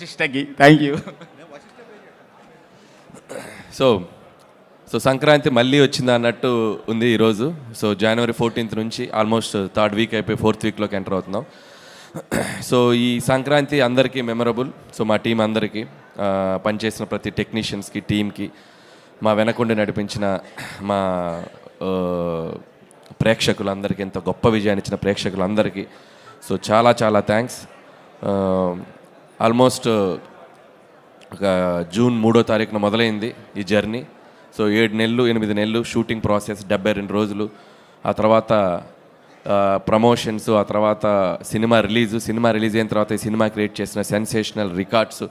వశిష్ఠకి thank you. So Sankranti మళ్ళీ వచ్చిందా అన్నట్టు ఉంది ఈరోజు. సో జనవరి 14th నుంచి ఆల్మోస్ట్ థర్డ్ వీక్ అయిపోయి 4th వీక్లోకి ఎంటర్ అవుతున్నాం. సో ఈ సంక్రాంతి అందరికీ మెమరబుల్. సో మా టీం అందరికీ, పనిచేసిన ప్రతి టెక్నీషియన్స్కి, టీంకి, మా వెనకుండి నడిపించిన మా ప్రేక్షకులందరికీ, ఎంత గొప్ప విజయాన్ని ఇచ్చిన ప్రేక్షకులందరికీ సో చాలా చాలా థ్యాంక్స్. ఆల్మోస్ట్ ఒక జూన్ 3వ తారీఖున మొదలైంది ఈ జర్నీ. సో 7 నెలలు 8 నెలలు షూటింగ్ ప్రాసెస్, 72 రోజులు, ఆ తర్వాత ప్రమోషన్స్, ఆ తర్వాత సినిమా రిలీజ్ అయిన తర్వాత ఈ సినిమా క్రియేట్ చేసిన సెన్సేషనల్ రికార్డ్స్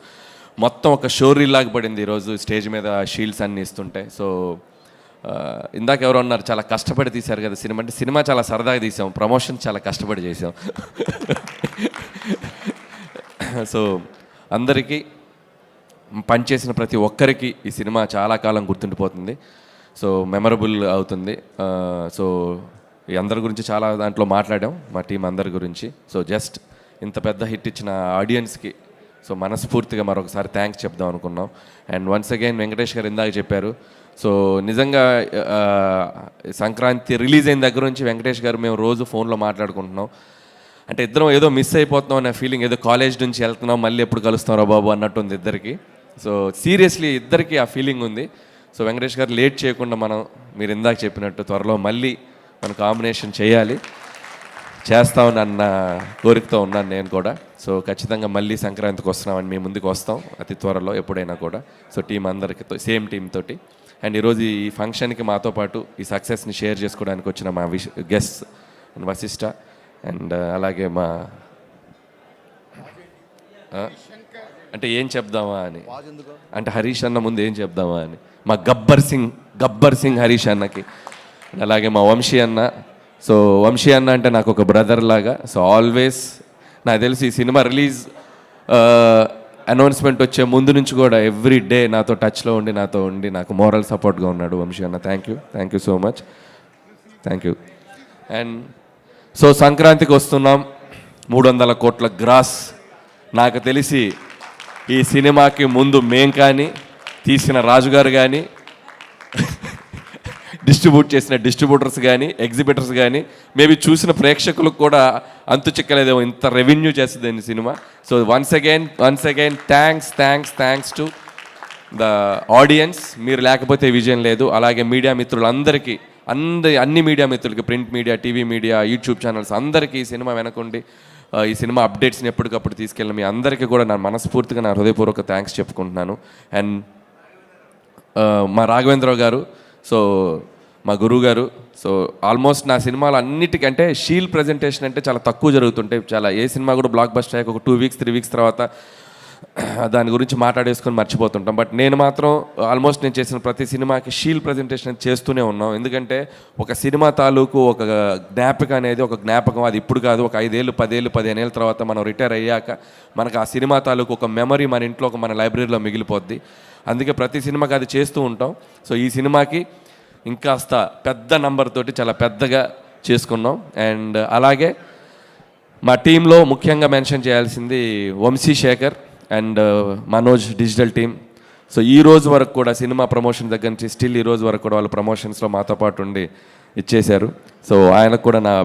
మొత్తం ఒక షోరీ లాగా పడింది ఈరోజు స్టేజ్ మీద షీల్డ్స్ అన్నీ ఇస్తుంటే. సో ఇందాక ఎవరు అన్నారు చాలా కష్టపడి తీశారు కదా సినిమా అంటే, సినిమా చాలా సరదాగా తీసాం, ప్రమోషన్ చాలా కష్టపడి చేసాం. సో అందరికీ, పనిచేసిన ప్రతి ఒక్కరికి ఈ సినిమా చాలా కాలం గుర్తుండిపోతుంది. సో మెమరబుల్ అవుతుంది. సో ఈ అందరి గురించి చాలా దాంట్లో మాట్లాడాం, మా టీం అందరి గురించి. సో జస్ట్ ఇంత పెద్ద హిట్ ఇచ్చిన ఆడియన్స్కి సో మనస్ఫూర్తిగా మరొకసారి థ్యాంక్స్ చెప్దాం అనుకున్నాం. అండ్ వన్స్ అగైన్ వెంకటేష్ గారు ఇందాక చెప్పారు. సో నిజంగా సంక్రాంతి రిలీజ్ అయిన దగ్గర నుంచి వెంకటేష్ గారు మేము రోజు ఫోన్లో మాట్లాడుకుంటున్నాం. అంటే ఇద్దరం ఏదో మిస్ అయిపోతున్నాం అనే ఫీలింగ్, ఏదో కాలేజ్ నుంచి వెళ్తున్నాం మళ్ళీ ఎప్పుడు కలుస్తాం బాబు అన్నట్టు ఉంది ఇద్దరికి. సో సీరియస్లీ ఇద్దరికి ఆ ఫీలింగ్ ఉంది. సో వెంకటేష్ గారు లేట్ చేయకుండా మీరు ఇందాక చెప్పినట్టు త్వరలో మళ్ళీ మన కాంబినేషన్ చేస్తామని అన్న కోరికతో ఉన్నాను నేను కూడా. సో ఖచ్చితంగా మళ్ళీ సంక్రాంతికి వస్తున్నామని మేము ముందుకు వస్తాం అతి త్వరలో ఎప్పుడైనా కూడా. సో టీం అందరికీ సేమ్ టీమ్ తోటి. అండ్ ఈరోజు ఈ ఫంక్షన్కి మాతో పాటు ఈ సక్సెస్ని షేర్ చేసుకోవడానికి వచ్చిన మా గెస్ట్ వశిష్ఠ, అండ్ అలాగే మా అంటే ఏం చెప్దామా అని, అంటే హరీష్ అన్న ముందు ఏం చెప్దామా అని, మా గబ్బర్ సింగ్ హరీష్ అన్నకి, అలాగే మా వంశీ అన్న. సో వంశీ అన్న అంటే నాకు ఒక బ్రదర్ లాగా. సో ఆల్వేస్ నాకు తెలిసి ఈ సినిమా రిలీజ్ అనౌన్స్మెంట్ వచ్చే ముందు నుంచి కూడా ఎవ్రీ డే నాతో టచ్లో ఉండి నాకు మోరల్ సపోర్ట్గా ఉన్నాడు వంశీ అన్న. Thank you so much, thank you. And so సంక్రాంతికి వస్తున్నాం, 300 కోట్ల గ్రాస్. నాకు తెలిసి ఈ సినిమాకి ముందు మేం కానీ, తీసిన రాజుగారు కానీ, డిస్ట్రిబ్యూట్ చేసిన డిస్ట్రిబ్యూటర్స్ కానీ, ఎగ్జిబిటర్స్ కానీ, మేబీ చూసిన ప్రేక్షకులకు కూడా అంతు చిక్కలేదేమో ఇంత రెవెన్యూ చేస్తుంది ఈ cinema. So once again thanks to the audience. మీరు లేకపోతే విజయం లేదు. అలాగే మీడియా మిత్రులందరికీ, అన్ని మీడియా మిత్రులకి, print media, TV media, YouTube channels అందరికీ ఈ సినిమా వెనకుండి ఈ సినిమా అప్డేట్స్ని ఎప్పటికప్పుడు తీసుకెళ్ళిన మీ అందరికీ కూడా నా మనస్ఫూర్తిగా నా హృదయపూర్వక థ్యాంక్స్ చెప్పుకుంటున్నాను. అండ్ మా రాఘవేంద్రరావు గారు, సో మా గురువు గారు. సో ఆల్మోస్ట్ నా సినిమాలు అన్నిటికంటే షీల్ ప్రజెంటేషన్ అంటే చాలా తక్కువ జరుగుతుంటాయి. ఏ సినిమా కూడా బ్లాక్ బస్టర్ అయ్యాక ఒక 2 వీక్స్ 3 వీక్స్ తర్వాత దాని గురించి మాట్లాడేసుకొని మర్చిపోతుంటాం. బట్ నేను మాత్రం ఆల్మోస్ట్ నేను చేసిన ప్రతి సినిమాకి షీల్ ప్రజెంటేషన్ చేస్తూనే ఉన్నాం. ఎందుకంటే ఒక సినిమా తాలూకు ఒక జ్ఞాపకం అనేది ఒక జ్ఞాపకం, అది ఇప్పుడు కాదు, ఒక 5 ఏళ్ళు 10 ఏళ్ళు 15 ఏళ్ళ తర్వాత మనం రిటైర్ అయ్యాక మనకు ఆ సినిమా తాలూకు ఒక మెమరీ మన ఇంట్లో మన లైబ్రరీలో మిగిలిపోద్ది. అందుకే ప్రతి సినిమాకి అది చేస్తూ ఉంటాం. సో ఈ సినిమాకి ఇంకాస్త పెద్ద నంబర్ తోటి చాలా పెద్దగా చేసుకున్నాం. అండ్ అలాగే మా టీంలో ముఖ్యంగా మెన్షన్ చేయాల్సింది Vamshi Sekhar and Manoj digital team. So ఈ రోజు వరకు కూడా సినిమా ప్రమోషన్ దగ్గర నుంచి స్టిల్ ఈ రోజు వరకు కూడా వాళ్ళు ప్రమోషన్స్లో మాతో పాటు ఉండి ఇచ్చేశారు. సో ఆయనకు కూడా నా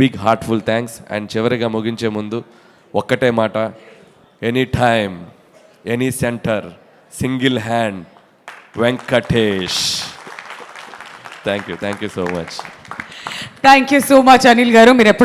బిగ్ హార్ట్ఫుల్ థ్యాంక్స్. అండ్ చివరిగా ముగించే ముందు ఒక్కటే మాట, any time any centre single hand Venkatesh. Thank you so much. Thank you so much Anil గారు. మీరు ఎప్పుడు